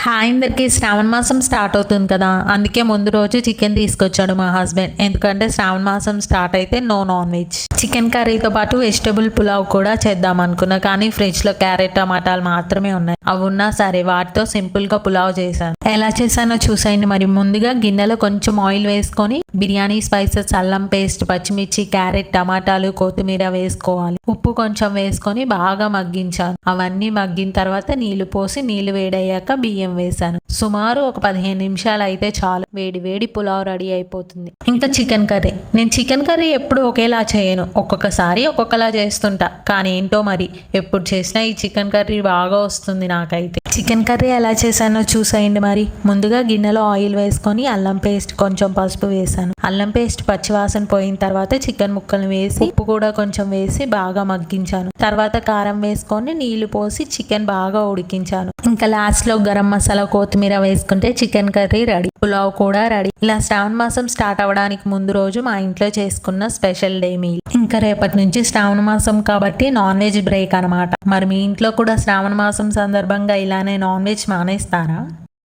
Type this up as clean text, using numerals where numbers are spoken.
Hi అందరికి శ్రావణ మాసం start అవుతుంది కదా, అందుకే ముందు రోజు చికెన్ తీసుకొచ్చాడు మా హస్బెండ్. ఎందుకంటే శ్రావణ మాసం స్టార్ట్ అయితే నో నాన్ వెజ్. చికెన్ కర్రీతో పాటు వెజిటబుల్ పులావ్ కూడా చేద్దాం అనుకున్నా, కానీ ఫ్రిడ్జ్ లో క్యారెట్ టమాటాలు మాత్రమే ఉన్నాయి. అవి ఉన్నా సరే వాటితో సింపుల్ గా పులావ్ చేశాను. ఎలా చేశానో చూసేయండి. మరి ముందుగా గిన్నెలో కొంచెం ఆయిల్ వేసుకొని బిర్యానీ స్పైసెస్, అల్లం పేస్ట్, పచ్చిమిర్చి, క్యారెట్, టమాటాలు, కొత్తిమీర వేసుకోవాలి. ఉప్పు కొంచెం వేసుకొని బాగా మగ్గించాను. అవన్నీ మగ్గిన తర్వాత నీళ్లు పోసి నీళ్లు వేడయ్యాక బియ్యం వేసాను. సుమారు ఒక 15 నిమిషాలు అయితే చాలు, వేడి వేడి పులావ్ రెడీ అయిపోతుంది. ఇంకా చికెన్ కర్రీ. నేను చికెన్ కర్రీ ఎప్పుడు ఒకేలా చేయను, ఒక్కొక్కసారి ఒక్కొక్కలా చేస్తుంటా. కానీ ఏంటో మరి ఎప్పుడు చేసినా ఈ చికెన్ కర్రీ బాగా వస్తుంది నాకైతే. చికెన్ కర్రీ ఎలా చేశానో చూసేయండి. మరి ముందుగా గిన్నెలో ఆయిల్ వేసుకొని అల్లం పేస్ట్, కొంచెం పసుపు వేసాను. అల్లం పేస్ట్ పచ్చివాసన పోయిన తర్వాత చికెన్ ముక్కలు వేసి ఉప్పు కూడా కొంచెం వేసి బాగా మగ్గించాను. తర్వాత కారం వేసుకొని నీళ్లు పోసి చికెన్ బాగా ఉడికించాను. ఇంకా లాస్ట్ లో గరం మసాలా, కొత్తిమీర వేసుకుంటే చికెన్ కర్రీ రెడీ, పులావ్ కూడా రెడీ. ఇలా శ్రావణ మాసం స్టార్ట్ అవ్వడానికి ముందు రోజు మా ఇంట్లో చేసుకున్న స్పెషల్ డే మీల్. ఇంకా రేపటి నుంచి శ్రావణ మాసం కాబట్టి నాన్ వెజ్ బ్రేక్ అనమాట. మరి మీ ఇంట్లో కూడా శ్రావణ మాసం సందర్భంగా ఇలానే నాన్ వెజ్ మానేస్తారా?